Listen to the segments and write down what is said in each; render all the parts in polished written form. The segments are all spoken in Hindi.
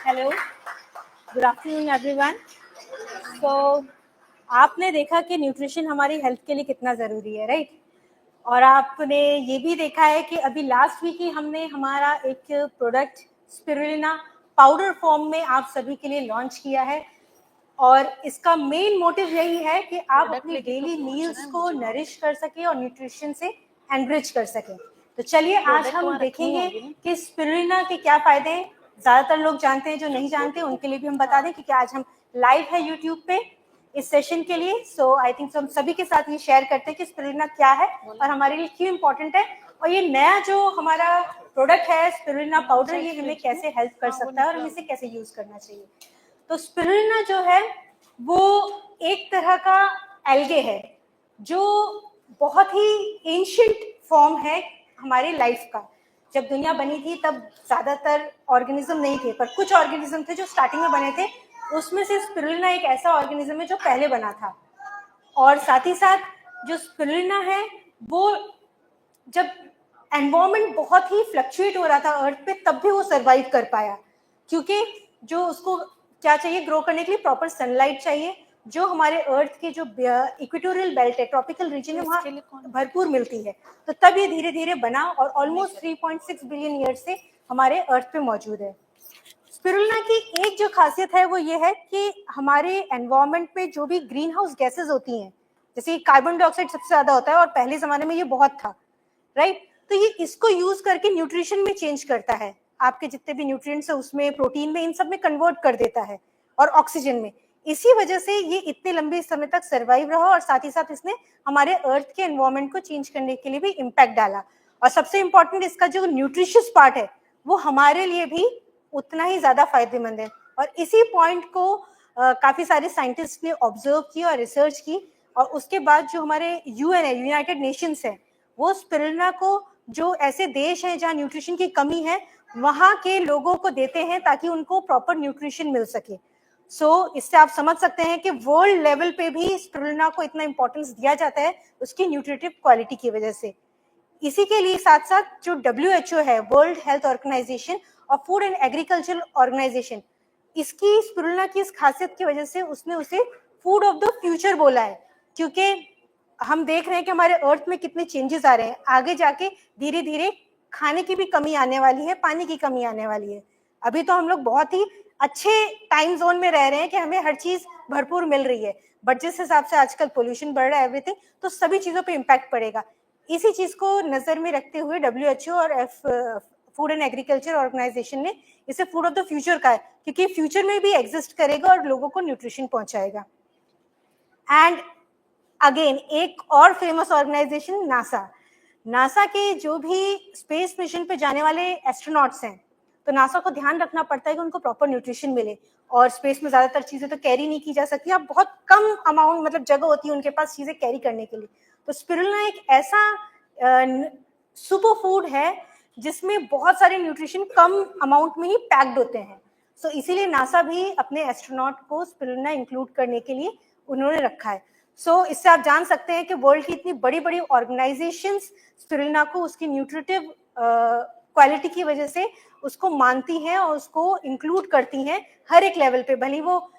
Hello, good afternoon everyone. So आपने देखा कि न्यूट्रिशन हमारी हेल्थ के लिए कितना ज़रूरी है, राइट? और आपने ये भी देखा है कि अभी लास्ट वीक ही हमने हमारा एक प्रोडक्ट स्पिरुलिना पाउडर फॉर्म में आप सभी के लिए लॉन्च किया है। और इसका मेन मोटिव यही है कि आप अपनी डेली मील्स को नरिश कर सकें और न्यूट्रिशन से एनरिच कर सकें। तो चलिए आज हम देखेंगे कि स्पिरुलिना के क्या फ़ायदे हैं। ज़्यादातर लोग जानते हैं, जो नहीं जानते उनके लिए भी हम बता दें, क्योंकि आज हम लाइव है यूट्यूब पे इस सेशन के लिए। सो आई थिंक हम सभी के साथ ये शेयर करते हैं कि स्पिरुलिना क्या है और हमारे लिए क्यों इम्पोर्टेंट है, और ये नया जो हमारा प्रोडक्ट है स्पिरुलिना पाउडर, ये हमें कैसे हेल्प कर सकता है और हमें इसे कैसे यूज़ करना चाहिए। तो स्पिरुलिना जो है वो एक तरह का एल्गे है जो बहुत ही एंशिएंट फॉर्म है हमारी लाइफ का। जब दुनिया बनी थी तब ज़्यादातर ऑर्गेनिज्म नहीं थे, पर कुछ ऑर्गेनिज्म थे जो स्टार्टिंग में बने थे। उसमें से स्पिरुलिना एक ऐसा ऑर्गेनिज्म है जो पहले बना था। और साथ ही साथ जो स्पिरुलिना है वो जब एनवायरमेंट बहुत ही फ्लक्चुएट हो रहा था अर्थ पे, तब भी वो सरवाइव कर पाया, क्योंकि जो उसको क्या चाहिए ग्रो करने के लिए, प्रॉपर सनलाइट चाहिए, जो हमारे अर्थ के जो इक्वेटोरियल बेल्ट है, ट्रॉपिकल रीजन है, वहाँ भरपूर मिलती है। तो तब ये धीरे धीरे बना और ऑलमोस्ट 3.6 बिलियन ईयर से हमारे अर्थ पे मौजूद है। स्पिरुलिना की एक जो खासियत है वो ये है कि हमारे एनवायरमेंट में जो भी ग्रीन हाउस गैसेज होती हैं, जैसे कार्बन डाइऑक्साइड सबसे ज्यादा होता है और पहले जमाने में ये बहुत था, राइट? तो ये इसको यूज करके न्यूट्रिशन में चेंज करता है, आपके जितने भी न्यूट्रिएंट्स है उसमें, प्रोटीन में, इन सब में कन्वर्ट कर देता है, और ऑक्सीजन में। इसी वजह से ये इतने लंबे समय तक सरवाइव रहा, और साथ ही साथ इसने हमारे अर्थ के एनवायरमेंट को चेंज करने के लिए भी इम्पैक्ट डाला। और सबसे इम्पोर्टेंट, इसका जो न्यूट्रिशियस पार्ट है वो हमारे लिए भी उतना ही ज्यादा फायदेमंद है। और इसी पॉइंट को काफी सारे साइंटिस्ट ने ऑब्जर्व किया और रिसर्च की, और उसके बाद जो हमारे यूएन है, यूनाइटेड नेशंस है, वो स्पिरुलिना को जो ऐसे देश हैं जहाँ न्यूट्रिशन की कमी है वहाँ के लोगों को देते हैं, ताकि उनको प्रॉपर न्यूट्रिशन मिल सके। इससे आप समझ सकते हैं कि वर्ल्ड लेवल पे भी स्पिरुलिना को इतना इंपॉर्टेंस दिया जाता है उसकी न्यूट्रिटिव क्वालिटी की वजह से। इसी के लिए साथ साथ जो WHO है, वर्ल्ड हेल्थ ऑर्गेनाइजेशन और फूड एंड एग्रीकल्चर ऑर्गेनाइजेशन, इसकी स्पिरुलिना की इस खासियत की वजह से उसने उसे फूड ऑफ द फ्यूचर बोला है, क्योंकि हम देख रहे हैं कि हमारे अर्थ में कितने चेंजेस आ रहे हैं। आगे जाके धीरे धीरे खाने की भी कमी आने वाली है, पानी की कमी आने वाली है। अभी तो हम लोग बहुत ही अच्छे टाइम जोन में रह रहे हैं कि हमें हर चीज भरपूर मिल रही है, बट जिस हिसाब से आजकल पोल्यूशन बढ़ रहा है, एवरीथिंग, तो सभी चीजों पे इम्पैक्ट पड़ेगा। इसी चीज को नजर में रखते हुए WHO और फूड एंड एग्रीकल्चर ऑर्गेनाइजेशन ने इसे फूड ऑफ द फ्यूचर कहा है, क्योंकि फ्यूचर में भी एग्जिस्ट करेगा और लोगों को न्यूट्रिशन पहुंचाएगा। एंड अगेन एक और फेमस ऑर्गेनाइजेशन, नासा के जो भी स्पेस मिशन पे जाने वाले एस्ट्रोनॉट्स हैं, तो नासा को ध्यान रखना पड़ता है कि उनको प्रॉपर न्यूट्रिशन मिले। और स्पेस में ज्यादातर चीजें तो कैरी नहीं की जा सकती, अब बहुत कम अमाउंट, मतलब जगह होती है उनके पास चीजें कैरी करने के लिए। तो स्पिरुलिना एक ऐसा सुपर फूड है जिसमें बहुत सारे न्यूट्रिशन कम अमाउंट में ही पैक्ड होते हैं। इसीलिए नासा भी अपने एस्ट्रोनॉट को स्पिरुलिना इंक्लूड करने के लिए उन्होंने रखा है। इससे आप जान सकते हैं कि वर्ल्ड की इतनी बड़ी बड़ी ऑर्गेनाइजेशंस स्पिरुलिना को उसकी न्यूट्रिटिव क्वालिटी की वजह से उसको मानती हैं और उसको इंक्लूड करती हैं हर एक लेवल पे, भले वो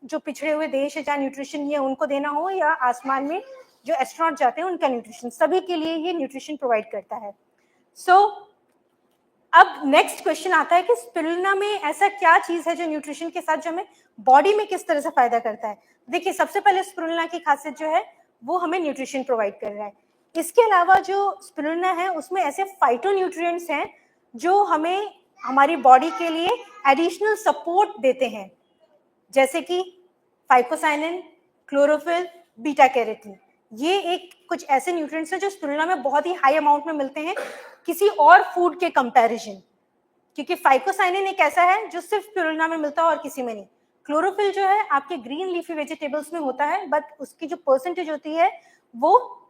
जो पिछड़े हुए देश है जहाँ न्यूट्रिशन नहीं है उनको देना हो, या आसमान में जो एस्ट्रोनॉट जाते हैं उनका न्यूट्रिशन, सभी के लिए ये न्यूट्रिशन प्रोवाइड करता है। अब नेक्स्ट क्वेश्चन आता है कि स्पिरुलिना में ऐसा क्या चीज है जो न्यूट्रिशन के साथ जो हमें बॉडी में किस तरह से फायदा करता है। देखिए, सबसे पहले स्पिरुलिना की खासियत जो है वो हमें न्यूट्रिशन प्रोवाइड कर रहा है। इसके अलावा जो स्पिरुलिना है उसमें ऐसे फाइटोन्यूट्रिएंट्स हैं जो हमें हमारी बॉडी के लिए एडिशनल सपोर्ट देते हैं, जैसे कि फाइकोसाइनिन, क्लोरोफिल, बीटा कैरोटीन। ये एक कुछ ऐसे न्यूट्रिएंट्स हैं जो स्पिरुलिना में बहुत ही हाई अमाउंट में मिलते हैं किसी और फूड के कंपैरिजन, क्योंकि फाइकोसाइनिन एक ऐसा है जो सिर्फ स्पिरुलिना में मिलता है और किसी में नहीं। क्लोरोफिल जो है आपके ग्रीन लीफी वेजिटेबल्स में होता है, बट उसकी जो परसेंटेज होती है वो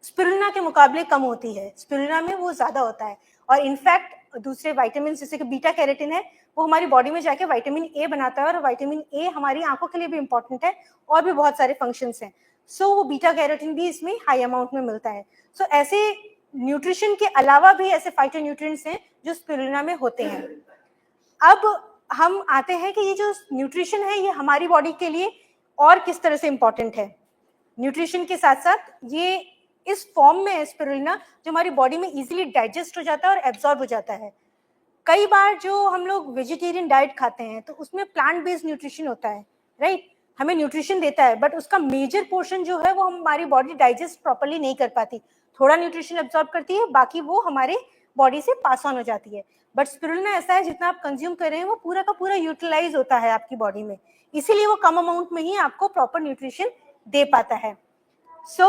स्पिरुलिना के मुकाबले कम होती है, स्पिरुलिना में वो ज्यादा होता है। और इनफैक्ट दूसरे विटामिन जैसे कि बीटा कैरोटीन है, वो हमारी बॉडी में जाके विटामिन ए बनाता है, और विटामिन ए हमारी आंखों के लिए भी इंपॉर्टेंट है, और भी बहुत सारे फंक्शंस हैं। वो बीटा कैरोटीन भी इसमें हाई अमाउंट में मिलता है। ऐसे न्यूट्रिशन के अलावा भी ऐसे फाइटोन्यूट्रिएंट्स हैं जो स्पिरुलिना में होते हैं। अब हम आते हैं कि ये जो न्यूट्रिशन है ये हमारी बॉडी के लिए और किस तरह से इम्पोर्टेंट है। न्यूट्रिशन के साथ साथ ये इस फॉर्म में है स्पिरुलिना जो हमारी बॉडी में इजीली डाइजेस्ट हो जाता है और एब्जॉर्ब हो जाता है। कई बार जो हम लोग वेजिटेरियन डाइट खाते हैं तो उसमें प्लांट बेस्ड न्यूट्रिशन होता है, राइट, हमें न्यूट्रिशन देता है, बट उसका मेजर पोर्शन जो है वो हमारी बॉडी डाइजेस्ट प्रॉपर्ली नहीं कर पाती, थोड़ा न्यूट्रिशन एब्जॉर्ब करती है, बाकी वो हमारे बॉडी से पास ऑन हो जाती है। बट स्पिरुलिना ऐसा है जितना आप कंज्यूम कर रहे हैं वो पूरा का पूरा यूटिलाइज होता है आपकी बॉडी में, इसीलिए वो कम अमाउंट में ही आपको प्रॉपर न्यूट्रिशन दे पाता है। सो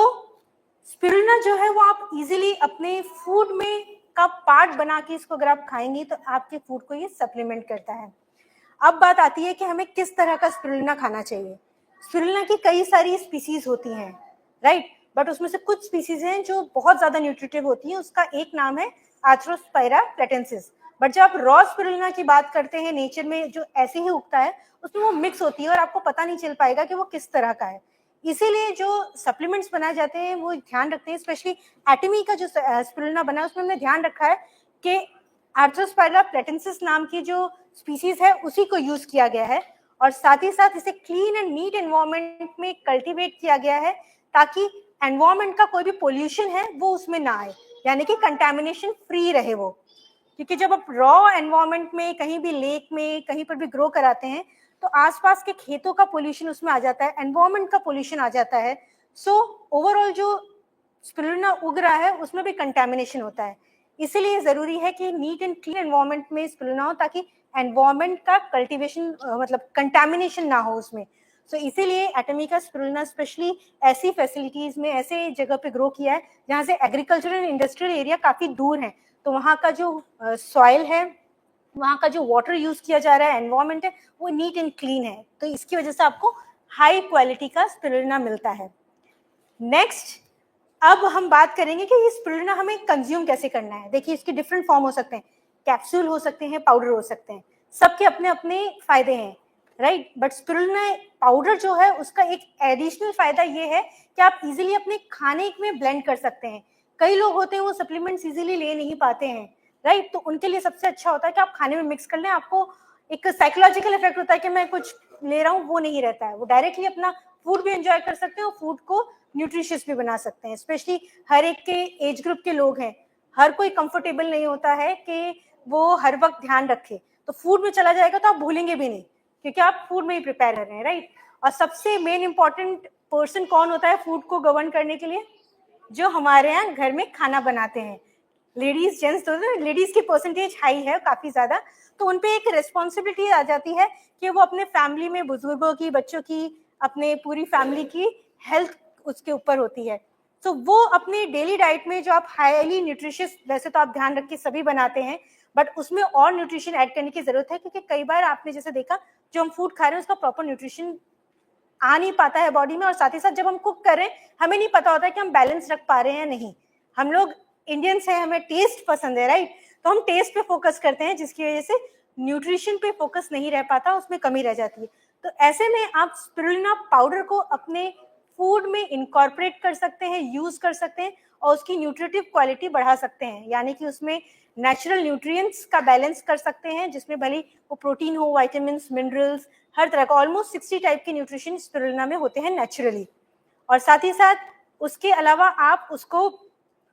स्पिरुलिना जो है वो आप इजीली अपने फूड में का पार्ट बना के इसको अगर आप खाएंगे तो आपके फूड को ये सप्लीमेंट करता है। अब बात आती है कि हमें किस तरह का स्पिरुलिना खाना चाहिए। स्पिरुलिना की कई सारी स्पीसीज होती हैं, राइट, बट उसमें से कुछ स्पीसीज हैं जो बहुत ज्यादा न्यूट्रिटिव होती हैं। उसका एक नाम है आर्थ्रोस्पाइरा प्लेटेंसिस। बट जब आप रॉ स्पिरुलिना की बात करते हैं नेचर में जो ऐसे ही उगता है उसमें वो मिक्स होती है और आपको पता नहीं चल पाएगा कि वो किस तरह का है। इसीलिए जो सप्लीमेंट्स बनाए जाते हैं वो ध्यान रखते हैं, स्पेशली एटमी का जो स्पिरुलिना बना है उसमें हमने ध्यान रखा है कि आर्थ्रोस्पाइरा प्लेटेंसिस नाम की जो स्पीसीज है उसी को यूज किया गया है और साथ ही साथ इसे क्लीन एंड नीट एनवायरनमेंट में कल्टीवेट किया गया है ताकि एनवायरनमेंट का कोई भी पोल्यूशन है वो उसमें ना आए, यानी कि कंटेमिनेशन फ्री रहे वो। क्योंकि जब आप रॉ एनवायरनमेंट में कहीं भी लेक में कहीं पर भी ग्रो कराते हैं तो आसपास के खेतों का पोल्यूशन उसमें आ जाता है, एनवायरनमेंट का पोल्यूशन आ जाता है। सो ओवरऑल जो स्पिरुलिना उग रहा है उसमें भी कंटेमिनेशन होता है। इसीलिए जरूरी है कि नीट एंड क्लीन एनवायरनमेंट में स्पिरुलिना हो ताकि एनवायरनमेंट का कल्टीवेशन मतलब कंटेमिनेशन ना हो उसमें। सो इसीलिए एटमी का स्पिरुलिना स्पेशली ऐसी फैसिलिटीज में ऐसे जगह पे ग्रो किया है जहाँ से एग्रीकल्चरल एंड इंडस्ट्रियल एरिया काफी दूर है, तो वहाँ का जो सॉइल है, वहाँ का जो वाटर यूज किया जा रहा है, एनवायरनमेंट है, वो नीट एंड क्लीन है, तो इसकी वजह से आपको हाई क्वालिटी का स्पिरुलिना मिलता है। नेक्स्ट, अब हम बात करेंगे कि ये स्पिरुलिना हमें कंज्यूम कैसे करना है। देखिए इसके डिफरेंट फॉर्म हो सकते हैं, कैप्सूल हो सकते हैं, पाउडर हो सकते हैं, सबके अपने अपने फायदे हैं, राइट। बट स्पिरुलिना पाउडर जो है उसका एक एडिशनल फायदा ये है कि आप इजीली अपने खाने में ब्लेंड कर सकते हैं। कई लोग होते हैं वो सप्लीमेंट्स इजीली ले नहीं पाते हैं, राइट, तो उनके लिए सबसे अच्छा होता है कि आप खाने में मिक्स कर लें। आपको एक साइकोलॉजिकल इफेक्ट होता है कि मैं कुछ ले रहा हूँ, वो नहीं रहता है, वो डायरेक्टली अपना फूड भी एंजॉय कर सकते हैं और फूड को न्यूट्रिशियस भी बना सकते हैं। स्पेशली हर एक के एज ग्रुप के लोग हैं, हर कोई कंफर्टेबल नहीं होता है कि वो हर वक्त ध्यान रखे, तो फूड में चला जाएगा तो आप भूलेंगे भी नहीं क्योंकि आप फूड में ही प्रिपेयर कर रहे हैं, राइट। और सबसे मेन इंपॉर्टेंट पर्सन कौन होता है फूड को गवर्न करने के लिए? जो हमारे यहाँ घर में खाना बनाते हैं, लेडीज जेंट्स, तो लेडीज की परसेंटेज हाई है काफी ज्यादा, तो उनपे एक रिस्पॉन्सिबिलिटी आ जाती है कि वो अपने फैमिली में बुजुर्गों की, बच्चों की, अपने पूरी फैमिली की हेल्थ उसके ऊपर होती है। तो वो अपनी डेली डाइट में जो आप हाईली न्यूट्रिशियस, वैसे तो आप ध्यान रख के सभी बनाते हैं, बट उसमें और न्यूट्रिशन ऐड करने की जरूरत है क्योंकि कई बार आपने जैसे देखा जो हम फूड खा रहे हैं उसका प्रॉपर न्यूट्रिशन आ नहीं पाता है बॉडी में, और साथ ही साथ जब हम कुक कर रहे हैं हमें नहीं पता होता है कि हम बैलेंस रख पा रहे हैं या नहीं। हम लोग इंडियंस हैं, हमें टेस्ट पसंद है, राइट, तो हम टेस्ट पे फोकस करते हैं जिसकी वजह से न्यूट्रिशन पे फोकस नहीं रह पाता, उसमें कमी रह जाती है। तो ऐसे में आप स्पिरुलिना पाउडर को अपने फूड में इनकॉर्पोरेट कर सकते हैं, यूज कर सकते हैं और उसकी न्यूट्रिटिव क्वालिटी बढ़ा सकते हैं, यानी कि उसमें नेचुरल न्यूट्रिएंट्स का बैलेंस कर सकते हैं जिसमें भले वो प्रोटीन हो, वाइटामिन, मिनरल्स, हर तरह का ऑलमोस्ट 60 टाइप के न्यूट्रिशन स्पिरुलिना में होते हैं नेचुरली। और साथ ही साथ उसके अलावा आप उसको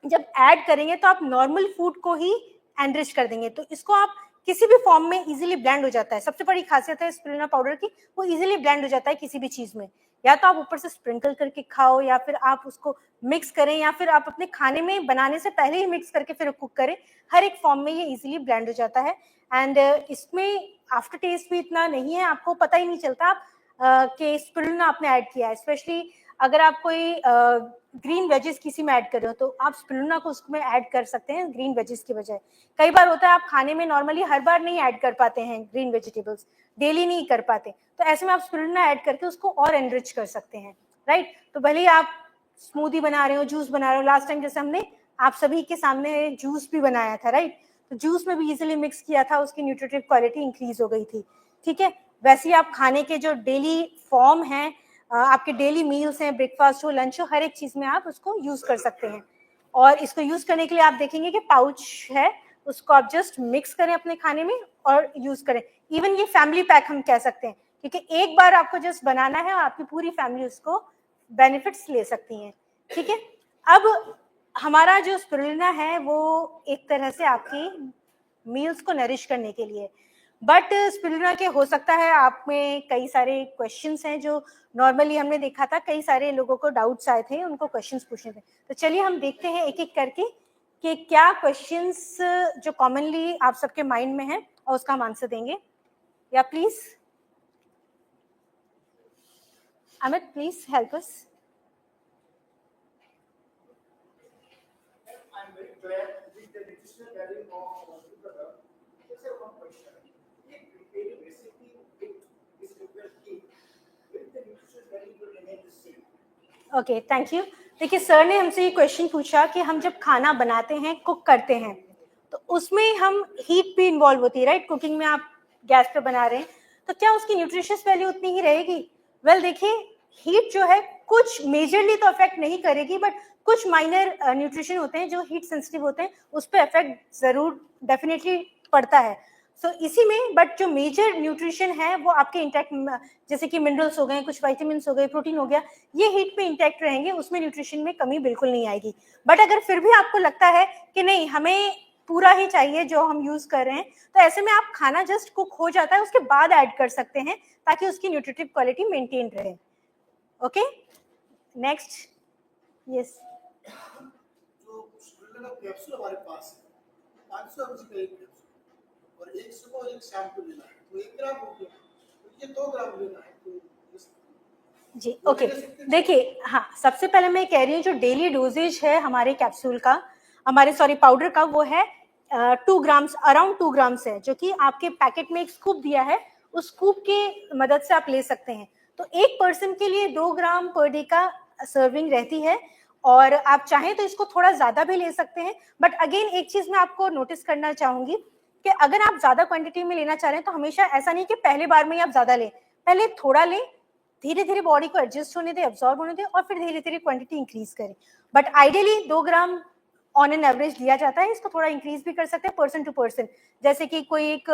जब ऐड करेंगे तो आप नॉर्मल फूड को ही एनरिच कर देंगे, तो इसको आप किसी भी फॉर्म में इजीली ब्लेंड हो जाता है। सबसे बड़ी खासियत है स्पिरुलिना पाउडर की, वो इजीली ब्लेंड हो जाता है किसी भी चीज में, या तो आप ऊपर से स्प्रिंकल करके खाओ या फिर आप उसको मिक्स करें या फिर आप अपने खाने में बनाने से पहले ही मिक्स करके फिर कुक करें, हर एक फॉर्म में ये इजीली ब्लेंड हो जाता है। एंड इसमें आफ्टर टेस्ट भी इतना नहीं है, आपको पता ही नहीं चलता आप कि स्पिरुलिना आपने ऐड किया है। स्पेशली अगर आप कोई ग्रीन वेजेस किसी में ऐड कर रहे हो तो आप स्पिरुलिना को उसमें ऐड कर सकते हैं ग्रीन वेजेस की बजाय। कई बार होता है आप खाने में नॉर्मली हर बार नहीं ऐड कर पाते हैं ग्रीन वेजिटेबल्स, डेली नहीं कर पाते, तो ऐसे में आप स्पिरुलिना ऐड करके उसको और एनरिच कर सकते हैं, राइट। तो भले ही आप स्मूदी बना रहे हो, जूस बना रहे हो, लास्ट टाइम जैसे हमने आप सभी के सामने जूस भी बनाया था, राइट, तो जूस में भी इजीली मिक्स किया था, उसकी न्यूट्रिटिव क्वालिटी इंक्रीज हो गई थी, ठीक है। वैसे ही आप खाने के जो डेली फॉर्म हैं, आपके डेली मील्स हैं, ब्रेकफास्ट हो, लंच हो, हर एक चीज में आप उसको यूज कर सकते हैं। और इसको यूज करने के लिए आप देखेंगे कि पाउच है, उसको आप जस्ट मिक्स करें अपने खाने में और यूज करें। इवन ये फैमिली पैक हम कह सकते हैं, क्योंकि एक बार आपको जस्ट बनाना है और आपकी पूरी फैमिली उसको बेनिफिट्स ले सकती है। ठीक है, अब हमारा जो स्पिरुलिना है वो एक तरह से आपकी मील्स को नरिश करने के लिए, बट स्पिरुलिना के हो सकता है आप में कई सारे क्वेश्चंस हैं जो नॉर्मली हमने देखा था, कई सारे लोगों को डाउट्स आए थे, उनको क्वेश्चंस पूछने थे। तो चलिए हम देखते हैं एक एक करके कि क्या क्वेश्चंस जो कॉमनली आप सबके माइंड में है और उसका हम आंसर देंगे। या please Amit, please help us. I'm very glad with the nutritional value of sugar. Just have one question. If preparing recipe with this sugar cake, will the nutritional value will remain the same? Okay, thank you. देखिए, सर ने हमसे ये क्वेश्चन पूछा कि हम जब खाना बनाते हैं, कुक करते हैं, तो उसमें हम हीट भी इन्वॉल्व होती है, राइट? कुकिंग में आप गैस पे बना रहे हैं, तो क्या उसकी न्यूट्रिशियस वैल्यू उतनी ही रहेगी? वेल, देखिए, हीट जो है कुछ मेजरली तो अफेक्ट नहीं करेगी, बट कुछ माइनर न्यूट्रिशन होते हैं जो हीट सेंसिटिव होते हैं, उस पर अफेक्ट जरूर डेफिनेटली पड़ता है। सो इसी में, बट जो मेजर न्यूट्रिशन है वो आपके इंटैक्ट, जैसे कि मिनरल्स हो गए, कुछ वाइटामिन्स हो गए, प्रोटीन हो गया, ये हीट पे इंटैक्ट रहेंगे, उसमें न्यूट्रिशन में कमी बिल्कुल नहीं आएगी। बट अगर फिर भी आपको लगता है कि नहीं, हमें पूरा ही चाहिए जो हम यूज कर रहे हैं, तो ऐसे में आप खाना जस्ट कुक हो जाता है उसके बाद ऐड कर सकते हैं, ताकि उसकी न्यूट्रिटिव क्वालिटी मेंटेन रहे। Okay, next. यस, जो सुगंध का कैप्सूल हमारे पास है 500 mg का एक कैप्सूल और एक सुबह और एक शाम को लेना है, तो 1 ग्राम हो गया, तो ये 2 ग्राम लेना है, तो जी ओके। देखिए, हाँ, सबसे पहले मैं कह रही हूँ जो डेली डोजेज है हमारे कैप्सूल का, हमारे सॉरी पाउडर का, वो है 2 ग्राम्स, अराउंड 2 ग्राम्स है, जो कि आपके पैकेट में एक स्कूप दिया है, उस स्कूप की मदद से आप ले सकते हैं। तो एक पर्सन के लिए 2 ग्राम पर डे का सर्विंग रहती है, और आप चाहें तो इसको थोड़ा ज्यादा भी ले सकते हैं। बट अगेन एक चीज मैं आपको नोटिस करना चाहूंगी कि अगर आप ज्यादा क्वांटिटी में लेना चाह रहे हैं तो हमेशा ऐसा नहीं कि पहले बार में ही आप ज्यादा लें, पहले थोड़ा लें, धीरे धीरे बॉडी को एडजस्ट होने दे, एब्जॉर्ब होने दे, और फिर धीरे धीरे क्वांटिटी इंक्रीज करें। But ideally 2 gram on an average लिया जाता है, इसको थोड़ा इंक्रीज भी कर सकते हैं पर्सन टू पर्सन, जैसे कि कोई एक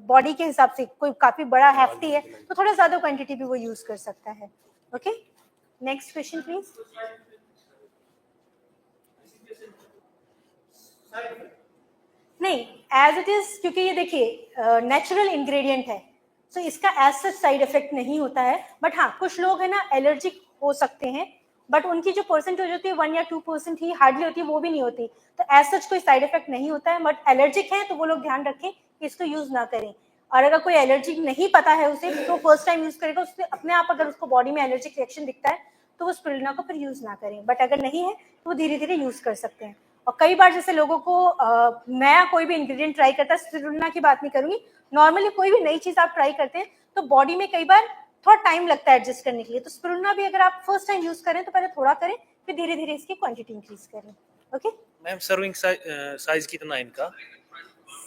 बॉडी के हिसाब से कोई काफी बड़ा हैफ्टी है तो थोड़ा ज्यादा क्वांटिटी भी वो यूज कर सकता है। Okay, next question please. नहीं, एज इट इज, क्योंकि ये देखिए नेचुरल इंग्रेडिएंट है, तो इसका एज सच साइड इफेक्ट नहीं होता है। बट हाँ, कुछ लोग है ना एलर्जिक हो सकते हैं, बट उनकी जो परसेंटेज होती है 1 या 2% ही हार्डली होती है, वो भी नहीं होती, तो एज सच कोई साइड इफेक्ट नहीं होता है। बट एलर्जिक है तो वो लोग ध्यान रखें कि इसको यूज ना करें। और अगर कोई एलर्जी नहीं पता है उसे, तो फर्स्ट टाइम यूज करेगा, उससे अपने आप अगर उसको बॉडी में एलर्जिक रिएक्शन दिखता है तो वो स्पिरुलिना को फिर यूज ना करें। बट अगर नहीं है तो वो धीरे धीरे यूज कर सकते हैं। और कई बार जैसे लोगों को नया कोई भी इंग्रेडिएंट ट्राई करता है, स्पिरुलिना की बात नहीं करूंगी, नॉर्मली कोई भी नई चीज आप ट्राई करते हैं तो बॉडी में कई बार थोड़ा टाइम लगता है एडजस्ट करने के लिए। तो स्पिरुलिना भी अगर आप फर्स्ट टाइम यूज करें तो पहले थोड़ा करें, फिर धीरे धीरे इसकी क्वांटिटी इंक्रीज करें। ओके मैम, सर्विंग साइज कितना है इनका?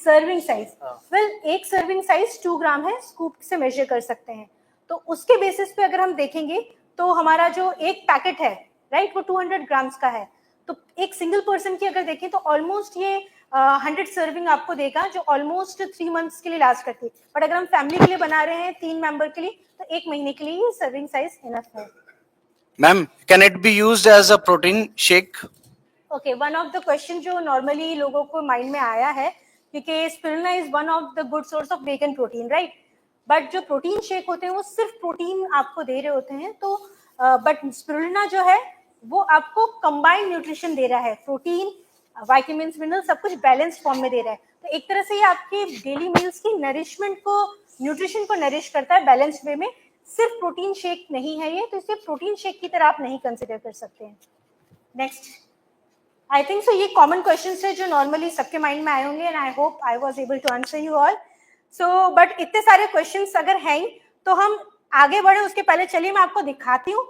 सर्विंग साइज, वेल, एक सर्विंग साइज 2 ग्राम है, स्कूप से मेजर कर सकते हैं। तो उसके बेसिस पे अगर हम देखेंगे तो हमारा जो एक पैकेट है, राइट, वो 200 ग्राम्स का है। तो एक सिंगल पर्सन की अगर देखें तो ऑलमोस्ट ये 100 सर्विंग आपको देगा, जो ऑलमोस्ट 3 मंथ्स के लिए लास्ट करती है। बट अगर हम फैमिली के लिए बना रहे हैं 3 मेंबर के लिए, तो 1 महीने के लिए ये सर्विंग साइज इनफ है। Ma'am, can it be used as a protein shake? Okay, one of the question जो नॉर्मली लोगों को माइंड में आया है, क्योंकि spirulina is one of the good source of vegan protein, right? But जो प्रोटीन शेक होते हैं वो सिर्फ प्रोटीन आपको दे रहे होते हैं, तो बट स्पिरुलिना जो है वो आपको कंबाइंड न्यूट्रिशन दे रहा है, प्रोटीन, वाइटामिन, मिनरल, सब कुछ बैलेंस फॉर्म में दे रहा है। तो एक तरह से ये आपके डेली मील्स की नरिशमेंट को, न्यूट्रिशन को नरिश करता है बैलेंस वे में। सिर्फ प्रोटीन शेक नहीं है ये, तो इसे प्रोटीन शेक की तरह आप नहीं कंसिडर कर सकते हैं। नेक्स्ट, आई थिंक सो ये कॉमन क्वेश्चंस है जो नॉर्मली सबके माइंड में आए होंगे, and I hope I was able to answer you all. So but इतने सारे क्वेश्चंस अगर हैं तो हम आगे बढ़े उसके पहले चलिए मैं आपको दिखाती हूँ,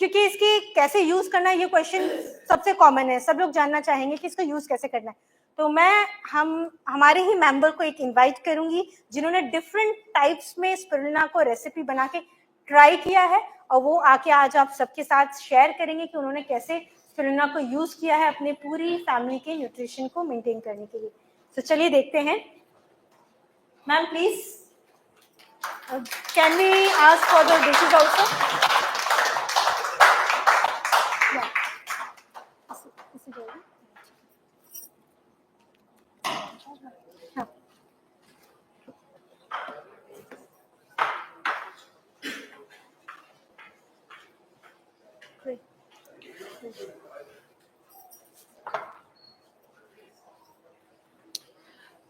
क्योंकि इसकी कैसे यूज करना है ये क्वेश्चन सबसे कॉमन है, सब लोग जानना चाहेंगे कि इसको यूज कैसे करना है। तो मैं हमारे ही मेंबर को एक इनवाइट करूंगी जिन्होंने डिफरेंट टाइप्स में स्पिरुलिना को रेसिपी बना के ट्राई किया है, और वो आके आज आप सबके साथ शेयर करेंगे कि उन्होंने कैसे स्पिरुलिना को यूज किया है अपने पूरी फैमिली के न्यूट्रिशन को मेंटेन करने के लिए। तो चलिए देखते हैं। Ma'am please can we ask for the dishes also? हाँ. Great.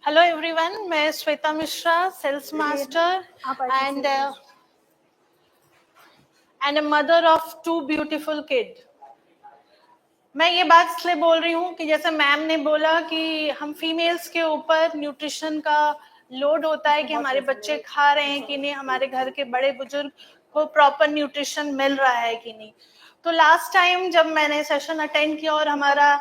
हेलो एवरीवन, मैं श्वेता मिश्रा, सेल्स मास्टर आप and a mother of 2 beautiful kid. मैं ये बात इसलिए बोल रही हूँ कि जैसे मैम ने बोला कि हम फीमेल्स के ऊपर न्यूट्रिशन का लोड होता है कि हमारे बच्चे खा रहे हैं कि नहीं, हमारे घर के बड़े बुजुर्ग को प्रॉपर न्यूट्रिशन मिल रहा है कि नहीं। तो लास्ट टाइम जब मैंने सेशन अटेंड किया और हमारा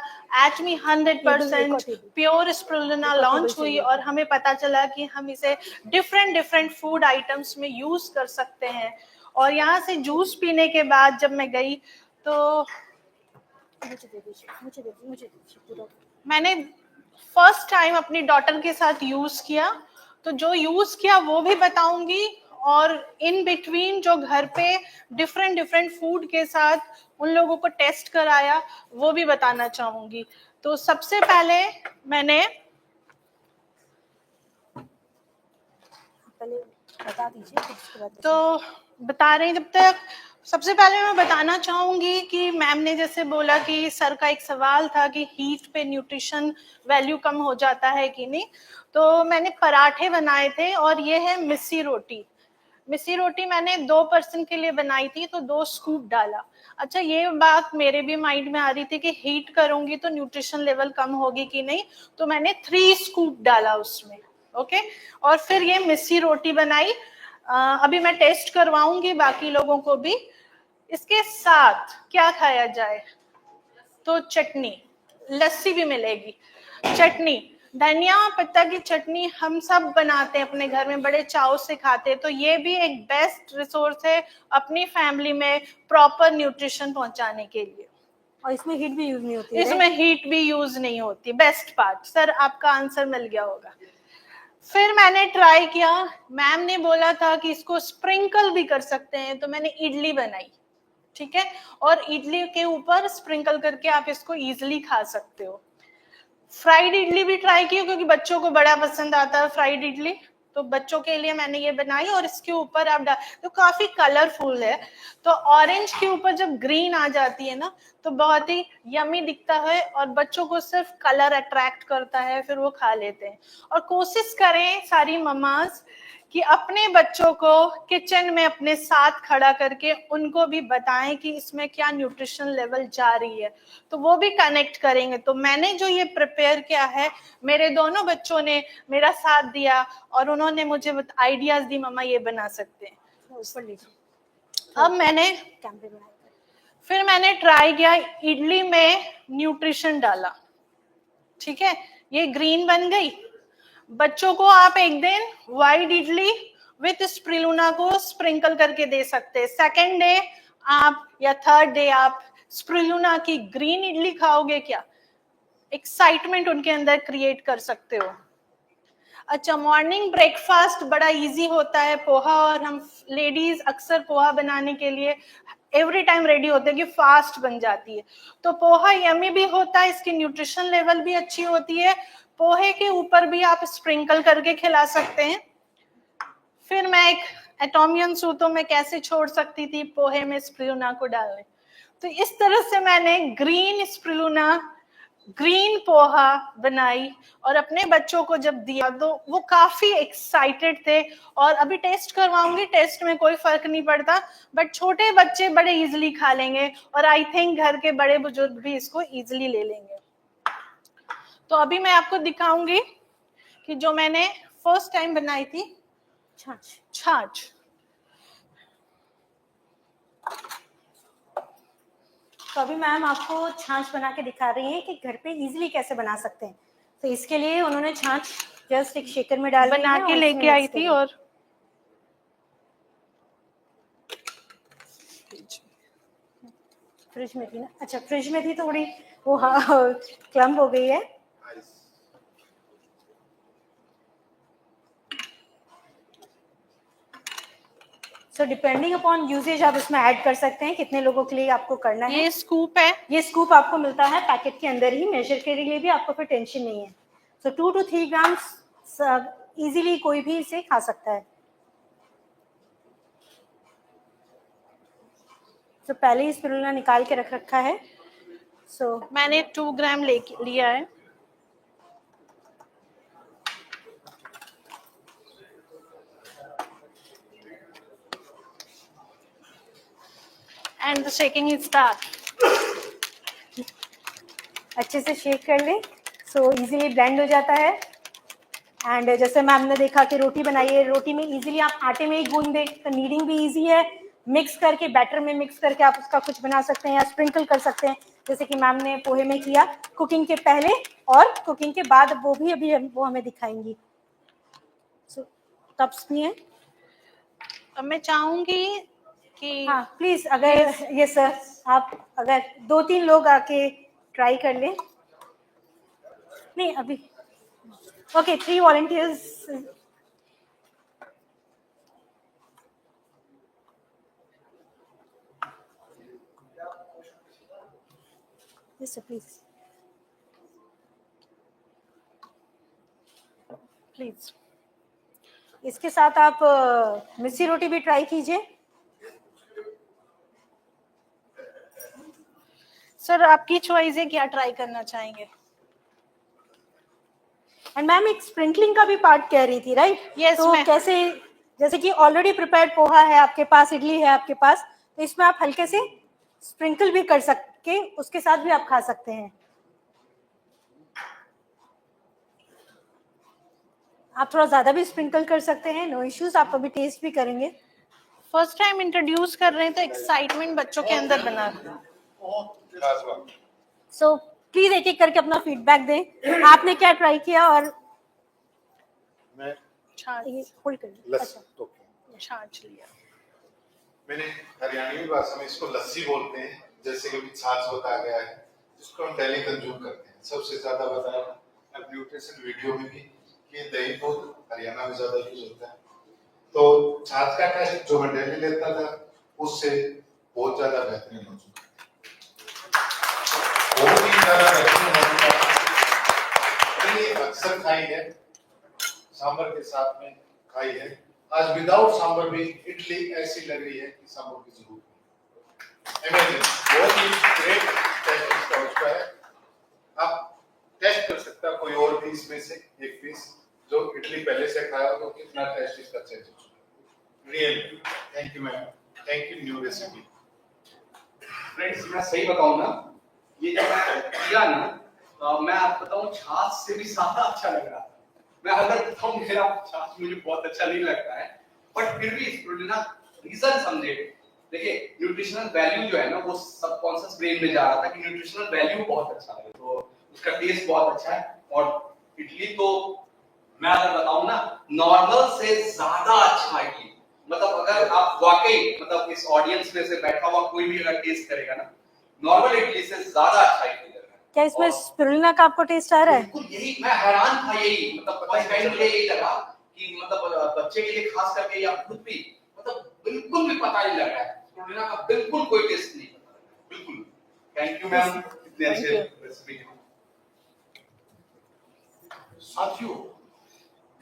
एटमी 100% प्योर स्प्रुलिना लॉन्च हुई और हमें पता चला कि हम इसे डिफरेंट फूड आइटम्स में यूज कर सकते हैं। और यहाँ से जूस पीने के बाद जब मैं गई तो मैंने फर्स्ट टाइम अपनी डॉटर के साथ यूज किया, तो जो यूज किया वो भी बताऊंगी और इन बिटवीन जो घर पे डिफरेंट फूड के साथ उन लोगों को टेस्ट कराया वो भी बताना चाहूंगी। तो सबसे पहले मैंने बता दीजिए। तो बता रहे हैं जब तक। सबसे पहले मैं बताना चाहूंगी कि मैम ने जैसे बोला कि सर का एक सवाल था कि हीट पे न्यूट्रिशन वैल्यू कम हो जाता है कि नहीं। तो मैंने पराठे बनाए थे और ये है मिस्सी रोटी। मिस्सी रोटी मैंने 2 पर्सन के लिए बनाई थी, तो 2 स्कूप डाला। अच्छा, ये बात मेरे भी माइंड में आ रही थी कि हीट करूंगी तो न्यूट्रिशन लेवल कम होगी कि नहीं, तो मैंने 3 स्कूप डाला उसमें। ओके, और फिर ये मिस्सी रोटी बनाई। अभी मैं टेस्ट करवाऊंगी बाकी लोगों को भी। इसके साथ क्या खाया जाए, तो चटनी, लस्सी भी मिलेगी, चटनी, धनिया पत्ता की चटनी हम सब बनाते हैं अपने घर में, बड़े चाव से खाते हैं। तो ये भी एक बेस्ट रिसोर्स है अपनी फैमिली में प्रॉपर न्यूट्रिशन पहुंचाने के लिए। और इसमें हीट भी यूज नहीं होती है। इसमें हीट भी यूज नहीं होती। Best part. सर आपका आंसर मिल गया होगा। फिर मैंने ट्राई किया, मैम ने बोला था कि इसको स्प्रिंकल भी कर सकते हैं, तो मैंने इडली बनाई। ठीक है, और इडली के ऊपर स्प्रिंकल करके आप इसको इजीली खा सकते हो। फ्राइड इडली भी ट्राई की क्योंकि बच्चों को बड़ा पसंद आता है फ्राइड इडली, तो बच्चों के लिए मैंने ये बनाई। और इसके ऊपर आप तो काफी कलरफुल है, तो ऑरेंज के ऊपर जब ग्रीन आ जाती है ना तो बहुत ही यमी दिखता है और बच्चों को सिर्फ कलर अट्रैक्ट करता है, फिर वो खा लेते हैं। और कोशिश करें सारी ममाज कि अपने बच्चों को किचन में अपने साथ खड़ा करके उनको भी बताएं कि इसमें क्या न्यूट्रिशन लेवल जा रही है, तो वो भी कनेक्ट करेंगे। तो मैंने जो ये प्रिपेयर किया है, मेरे दोनों बच्चों ने मेरा साथ दिया और उन्होंने मुझे आइडियाज दी, मम्मा ये बना सकते हैं। अब फिर मैंने ट्राई किया, इडली में न्यूट्रिशन डाला। ठीक है, ये ग्रीन बन गई। बच्चों को आप एक दिन व्हाइट इडली विथ स्प्रुलिना को स्प्रिंकल करके दे सकते हैं। सेकेंड डे आप या थर्ड डे आप स्प्रुलिना की ग्रीन इडली खाओगे, क्या एक्साइटमेंट उनके अंदर क्रिएट कर सकते हो। अच्छा, मॉर्निंग ब्रेकफास्ट बड़ा इजी होता है, पोहा, और हम लेडीज अक्सर पोहा बनाने के लिए एवरी टाइम रेडी होते हैं कि फास्ट बन जाती है। तो पोहा यमी भी होता है, इसकी न्यूट्रिशन लेवल भी अच्छी होती है। पोहे के ऊपर भी आप स्प्रिंकल करके खिला सकते हैं। फिर मैं एक एटोमियन सूतो में कैसे छोड़ सकती थी पोहे में स्प्रुलिना को डालने, तो इस तरह से मैंने ग्रीन स्प्रुलिना, ग्रीन पोहा बनाई और अपने बच्चों को जब दिया तो वो काफी एक्साइटेड थे। और अभी टेस्ट करवाऊंगी, टेस्ट में कोई फर्क नहीं पड़ता, बट छोटे बच्चे बड़े इजीली खा लेंगे और आई थिंक घर के बड़े बुजुर्ग भी इसको इजीली ले लेंगे। तो अभी मैं आपको दिखाऊंगी कि जो मैंने फर्स्ट टाइम बनाई थी छाछ। तो अभी मैम आपको छाछ बना के दिखा रही हैं कि घर पे इजीली कैसे बना सकते हैं। तो इसके लिए उन्होंने छाछ जस्ट एक शेकर में डाल बना के लेके आई थी और फ्रिज में थी ना। अच्छा, फ्रिज में थी, थोड़ी वो क्लम्प हो गई है। सो डिपेंडिंग अपॉन यूजेज आप इसमें ऐड कर सकते हैं कितने लोगों के लिए आपको करना है। ये स्कूप है, ये स्कूप आपको मिलता है पैकेट के अंदर ही, मेजर के लिए भी आपको फिर टेंशन नहीं है। सो 2 to 3 ग्राम्स इजीली कोई भी इसे खा सकता है। तो पहले ही स्पिरुलिना निकाल के रख रखा है। सो मैंने 2 ग्राम लिया है। And the shaking is start. अच्छे से शेक कर ले, सो इजीली ब्लेंड हो जाता है। एंड जैसे मैम ने देखा कि रोटी बनाई है, रोटी में इजीली आप आटे में ही गूंद दें तो नीडिंग भी इजी है। मिक्स करके बैटर में मिक्स करके आप उसका कुछ बना सकते हैं या स्प्रिंकल कर सकते हैं, जैसे कि मैम ने पोहे में किया कुकिंग के पहले और कुकिंग के बाद, वो भी अभी वो हमें दिखाएंगी। सो कप्स भी हैं। अब मैं चाहूंगी कि हाँ प्लीज, अगर ये सर आप अगर 2-3 लोग आके ट्राई कर लें। नहीं अभी, okay 3 volunteers. Yes sir please please. इसके साथ आप मिस्सी रोटी भी ट्राई कीजिए। सर आपकी चॉइस है, क्या ट्राई करना चाहेंगे? एंड मैम एक स्प्रिंकलिंग का भी पार्ट कह रही थी, राइट? Yes, तो ma'am. कैसे, जैसे कि ऑलरेडी प्रिपेयर्ड पोहा है आपके पास, इडली है आपके पास, तो इसमें आप हल्के से स्प्रिंकल भी कर सकते, उसके साथ भी आप खा सकते हैं। आप थोड़ा ज्यादा भी स्प्रिंकल कर सकते हैं, नो इश्यूज। आप अभी टेस्ट भी करेंगे। फर्स्ट टाइम इंट्रोड्यूस कर रहे हैं तो एक्साइटमेंट बच्चों के अंदर बना। सो प्लीज एक एक करके अपना फीडबैक दें, आपने क्या ट्राई किया। और मैं छाछ होल्ड कर, लस्सी अच्छा तो छाछ लिया। मैंने हरियाणवी भाषा में इसको लस्सी बोलते हैं, जैसे कि छाछ बताया गया है, जिसको हम डेली कंज्यूम करते हैं। सबसे ज्यादा बताया अब न्यूट्रिशन वीडियो में भी कि दही दूध हरियाणा में ज्यादा यूज होता है। तो छाछ का टेस्ट जो मैं डेली लेता था उससे बहुत ज्यादा बेहतरीन हो चुका है, बहुत ही ज्यादा बेहतरीन हो चुका है। मैंने अक्सर खाई है, सांभर के साथ में खाई है। आज विदाउट सांभर भी इडली ऐसी लग रही है कि सांभर की जरूरत नहीं। अमेजिंग, बहुत ही ग्रेट टेस्ट इसका हो चुका है। आप टेस्ट कर सकता है कोई और भी इसमें से एक पीस जो इडली पहले से खाया हो, तो कितना टेस्ट इसका चेंज हो चुका है। Really thank you ma'am, thank you new recipe. Friends मैं सही बताऊं ना, ये जब मैं किया ना तो मैं आपको बताऊं छाछ से भी ज्यादा अच्छा लग रहा था। मैं अगर बताऊं मेरा छाछ मुझे बहुत अच्छा नहीं लगता है, बट फिर भी स्पिरुलिना रीजन समझे। देखिए न्यूट्रिशनल वैल्यू जो है ना वो सबकॉन्शियस ब्रेन में जा रहा था कि न्यूट्रिशनल वैल्यू बहुत अच्छा है, तो उसका टेस्ट बहुत अच्छा है। और इडली तो मैं अगर बताऊं ना नॉर्मल से ज्यादा अच्छा है इडली। मतलब अगर आप वाकई मतलब इस ऑडियंस में से बैठा हुआ कोई भी अगर टेस्ट करेगा ना, नॉर्मल इडली से ज्यादा अच्छा इडली लग रहा है। क्या इसमें स्पिरुलिना का आपको टेस्ट आ रहा है? बिल्कुल यही मैं हैरान था, यही मतलब फर्स्ट टाइम मुझे यही लगा कि मतलब बच्चे के लिए खास करके या खुद भी मतलब बिल्कुल भी पता नहीं लग रहा है स्पिरुलिना का, बिल्कुल कोई टेस्ट नहीं पता लग रहा है, बिल्कुल। थैंक यू मैम, इतने अच्छे रेसिपी। साथियों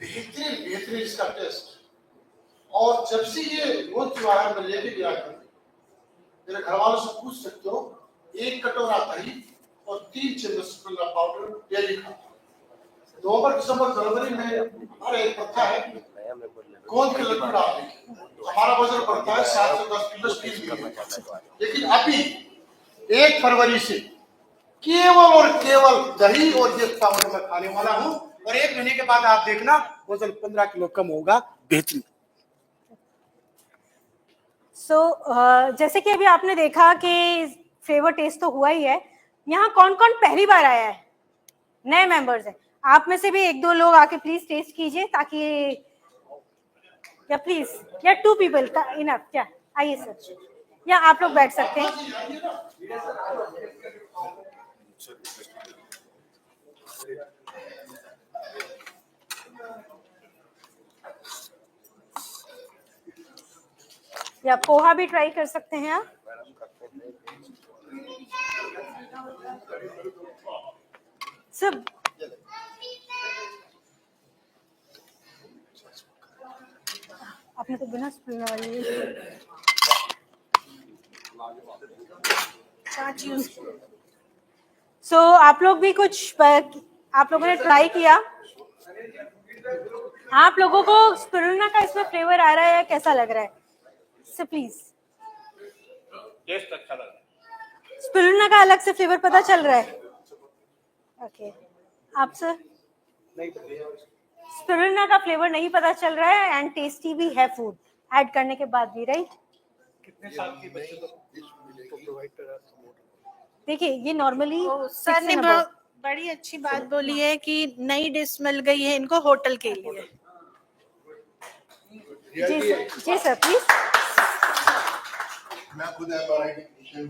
बेहतरीन इसका टेस्ट। और जब से ये रोज जो है मैं लेके गया था, मेरे घर वालों से पूछ सकते हो, 1 कटोरा दही और 3 चम्मच स्पिरुलिना पाउडर डेली खाता हूं। नवंबर दिसंबर जनवरी में हमारा एक प्रथा है गोंद के लड्डू डालने की। हमारा वजन बढ़ता है 7 से 10 किलो स्टील। लेकिन अभी 1 फरवरी से केवल और केवल दही और ये पाउडर मैं खाने वाला हूँ, और 1 महीने के बाद आप देखना वजन 15 किलो कम होगा। बेहतरीन। सो जैसे कि अभी आपने देखा कि फ्लेवर टेस्ट तो हुआ ही है। यहाँ कौन कौन पहली बार आया है? नए मेंबर्स हैं। आप में से भी 1-2 लोग आके प्लीज टेस्ट कीजिए, ताकि या प्लीज या 2 पीपल का इनफ। क्या आइए सर, या आप लोग बैठ सकते हैं। या पोहा भी ट्राई कर सकते हैं आप। सब आपने तो बिना स्पून वाली सो आप लोग भी कुछ आप लोगों ने ट्राई किया, आप लोगों को स्पिरुलिना का इसमें फ्लेवर आ रहा है या कैसा लग रहा है? सो प्लीज, टेस्ट अच्छा लगा। स्पिरुलिना का अलग से फ्लेवर पता चल रहा है? ओके, आप सर? स्पिरुलिना का फ्लेवर नहीं पता चल रहा है एंड टेस्टी भी है फूड ऐड करने के बाद भी, राइट? कितने साल के बच्चे को प्रोवाइड करा? देखिए ये नॉर्मली सर ने बड़ी अच्छी बात बोली है कि नई डिश मिल गई है इनको होटल के लिए। जी सर प्लीज। मैं खुद MRIT हूँ,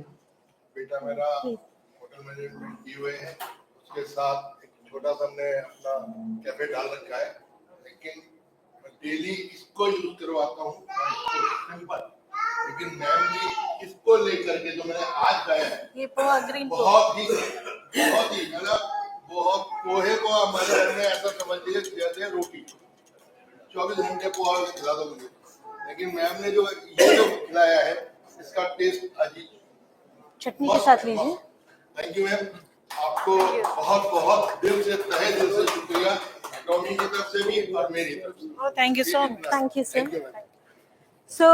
बेटा मेरा होटल मैनेजमेंट किए हुए है, उसके साथ एक छोटा सा हमने अपना कैफे डाल रखा है, लेकिन मैं डेली इसको यूज करवाता हूँ सिंपल। लेकिन मैम जी इसको लेकर के जो मैंने आज खाया है ये पोहा ग्रीन बहुत ही मतलब बहुत पोहे को हमारे घर में ऐसा समझ लीजिए जैसे रोटी 24 घंटे पोहा खिला दो मुझे, लेकिन मैम ने जो ये जो खिलाया है इसका टेस्ट अजीब। चटनी के साथ लीजिए। थैंक यू मैम, आपको बहुत बहुत दिल से तहे दिल से शुक्रिया, टॉमी की तरफ से भी और मेरी तरफ से। Thank you so much. Thank you Thank you, sir. ma'am. सो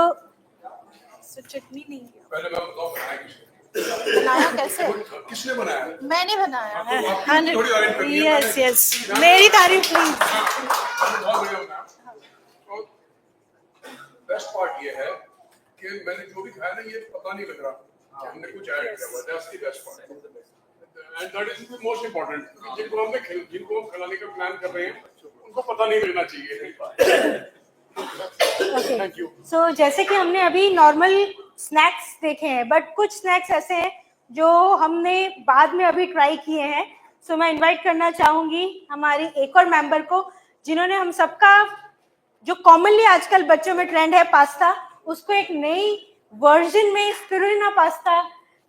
चटनी नहीं पहले मैं बताऊं बनाया किसने? बनाया कैसे? किसने बनाया? मैंने बनाया है। आपकी थोड़ी तारीफ करनी है, यस मैंने- यस, मेरी तारीफ प्लीज। बहुत बढ़िया बनाया। तो बेस्ट पार्ट ये है कि मैंने जो भी खाया ना ये पता नहीं लग रहा कि हमने कुछ ऐड किया हुआ है। That's the best part and that is the most important. जिनको हम खिलाने का प्लान कर रहे हैं उनको पता नहीं लगना चाहिए। Thank you. सो जैसे कि हमने अभी नॉर्मल स्नैक्स देखे हैं, बट कुछ स्नैक्स ऐसे हैं जो हमने बाद में अभी ट्राई किए हैं। सो मैं इनवाइट करना चाहूंगी हमारी एक और मेंबर को, जिन्होंने हम सबका जो कॉमनली आजकल बच्चों में ट्रेंड है पास्ता, उसको एक नई वर्जन में स्पिरुलिना पास्ता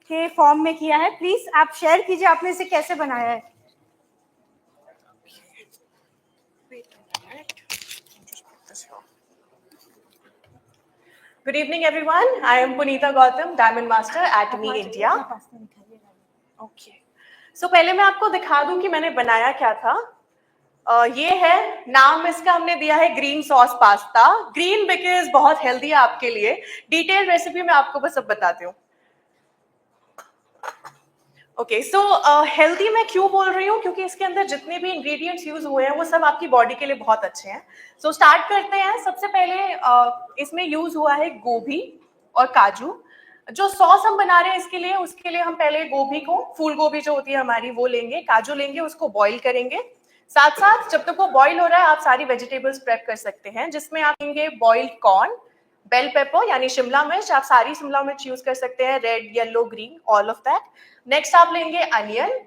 के फॉर्म में किया है। प्लीज आप शेयर कीजिए आपने इसे कैसे बनाया है। Good evening, everyone. I am Punita Gautam, Diamond Master at Me India. Okay. So पहले मैं आपको दिखा दूं कि मैंने बनाया क्या था। ये है, नाम इसका हमने दिया है green sauce pasta. Green because बहुत हेल्दी है आपके लिए। डिटेल रेसिपी मैं आपको बस अब बताती हूँ। ओके, सो हेल्दी मैं क्यों बोल रही हूँ, क्योंकि इसके अंदर जितने भी इंग्रेडिएंट्स यूज हुए हैं वो सब आपकी बॉडी के लिए बहुत अच्छे हैं। सो स्टार्ट करते हैं। सबसे पहले इसमें यूज हुआ है गोभी और काजू। जो सॉस हम बना रहे हैं इसके लिए, उसके लिए हम पहले गोभी को, फूल गोभी जो होती है हमारी, वो लेंगे, काजू लेंगे, उसको बॉईल करेंगे। साथ साथ जब तक वो बॉईल हो रहा है आप सारी वेजिटेबल्स प्रेप कर सकते हैं, जिसमें आप लेंगे बॉइल्ड कॉर्न, बेल पेपर यानी शिमला मिर्च, आप सारी शिमला मिर्च यूज कर सकते हैं, red, yellow, green, all of that. Next आप लेंगे अनियन,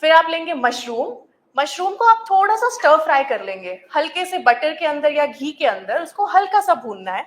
फिर आप लेंगे मशरूम। मशरूम को आप थोड़ा सा स्टर फ्राई कर लेंगे, हल्के से बटर के अंदर या घी के अंदर, उसको हल्का सा भूनना है,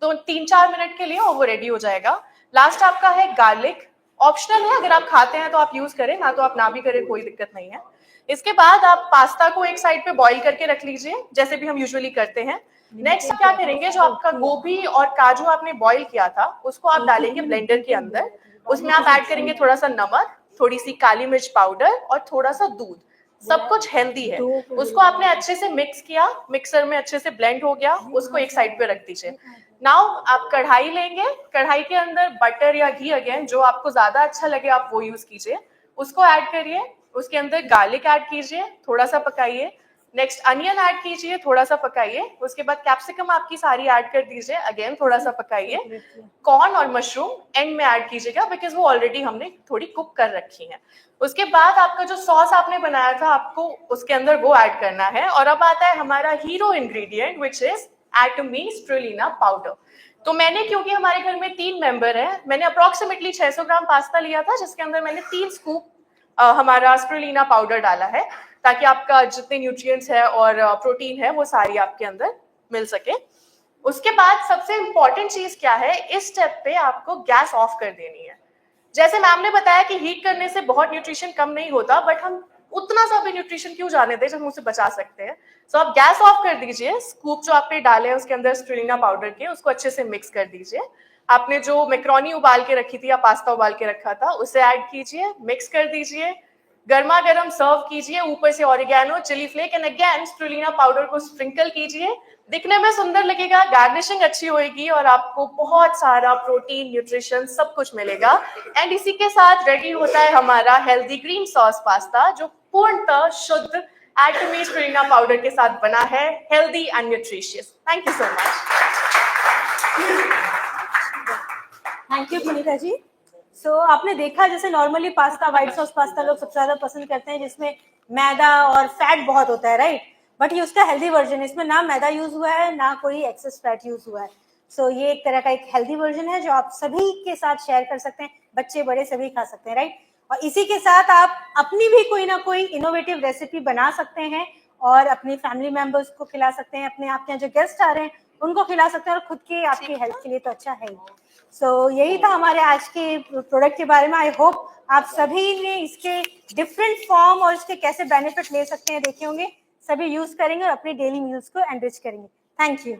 तो 3-4 मिनट के लिए, और वो रेडी हो जाएगा। लास्ट आपका है गार्लिक, ऑप्शनल है, अगर आप खाते हैं तो आप यूज करें, ना तो आप ना भी करें, कोई दिक्कत नहीं है। इसके बाद आप पास्ता को एक साइड पे बॉईल करके रख लीजिए, जैसे भी हम यूजुअली करते हैं। नेक्स्ट क्या करेंगे, जो आपका गोभी और काजू आपने बॉईल किया था उसको आप डालेंगे ब्लेंडर के अंदर। उसमें आप ऐड करेंगे थोड़ा सा नमक, थोड़ी सी काली मिर्च पाउडर और थोड़ा सा दूध। सब कुछ हेल्दी है। उसको आपने अच्छे से मिक्स किया, मिक्सर में अच्छे से ब्लेंड हो गया, उसको एक साइड पे रख दीजिए। नाउ आप कढ़ाई लेंगे, कढ़ाई के अंदर बटर या घी, अगेन जो आपको ज्यादा अच्छा लगे आप वो यूज कीजिए, उसको ऐड करिए। उसके अंदर गार्लिक ऐड कीजिए, थोड़ा सा पकाइए। नेक्स्ट अनियन ऐड कीजिए, थोड़ा सा पकाइए। उसके बाद कैप्सिकम आपकी सारी ऐड कर दीजिए, अगेन थोड़ा सा पकाइए। कॉर्न और मशरूम एंड में ऐड कीजिएगा, बिकॉज वो ऑलरेडी हमने थोड़ी कुक कर रखी है। उसके बाद आपका जो सॉस आपने बनाया था, आपको उसके अंदर वो ऐड करना है। और अब आता है हमारा hero ingredient, which is Atomy spirulina powder. तो मैंने, क्योंकि हमारे घर में 3 मेंबर हैं, मैंने अप्रोक्सीमेटली 600 ग्राम पास्ता लिया था, जिसके अंदर मैंने 3 स्कूप हमारा स्पिरुलिना पाउडर डाला है, ताकि आपका जितने न्यूट्रिएंट्स है और प्रोटीन है वो सारी आपके अंदर मिल सके। उसके बाद सबसे इंपॉर्टेंट चीज क्या है, इस स्टेप पे आपको गैस ऑफ कर देनी है। जैसे मैम ने बताया कि हीट करने से बहुत न्यूट्रिशन कम नहीं होता, बट हम उतना सा भी न्यूट्रिशन क्यों जाने दें जब हम उसे बचा सकते हैं। सो आप गैस ऑफ कर दीजिए, स्कूप जो आपने डाले हैं उसके अंदर स्प्रुलिना पाउडर के, उसको अच्छे से मिक्स कर दीजिए। आपने जो मैक्रोनी उबाल के रखी थी या पास्ता उबाल के रखा था उसे ऐड कीजिए, मिक्स कर दीजिए, गर्मा गर्म सर्व कीजिए, ऊपर से oregano, chilli flake and again spirulina powder को स्प्रिंकल कीजिए। दिखने में सुंदर लगेगा, गार्निशिंग अच्छी होगी और आपको बहुत सारा प्रोटीन, न्यूट्रिशन सब कुछ मिलेगा। एंड इसी के साथ रेडी होता है हमारा हेल्दी ग्रीन सॉस पास्ता, जो पूर्णतः शुद्ध एटमी स्प्रुलिना पाउडर के साथ बना है, healthy and nutritious. Thank you so much. Thank you Punita ji. So आपने देखा जैसे normally pasta, white sauce pasta लोग सबसे ज्यादा पसंद करते हैं जिसमें मैदा और फैट बहुत होता है, राइट? बट ये उसका हेल्दी वर्जन है, इसमें ना मैदा यूज हुआ है ना कोई एक्सेस फैट यूज हुआ है। सो ये एक तरह का एक हेल्दी वर्जन है जो आप सभी के साथ शेयर कर सकते हैं, बच्चे बड़े सभी खा सकते हैं, राइट? और इसी के साथ आप अपनी भी कोई ना कोई इनोवेटिव रेसिपी बना सकते हैं और अपनी फैमिली मेंबर्स को खिला सकते हैं, अपने आपके यहाँ जो गेस्ट आ रहे हैं उनको खिला सकते हैं, और खुद के आपकी हेल्थ के लिए तो अच्छा है ही। सो यही था हमारे आज के प्रोडक्ट के बारे में। आई होप आप सभी ने इसके डिफरेंट फॉर्म और इसके कैसे बेनिफिट ले सकते हैं देखे होंगे, सभी यूज करेंगे और अपने डेली मील्स को एनरिच करेंगे। Thank you.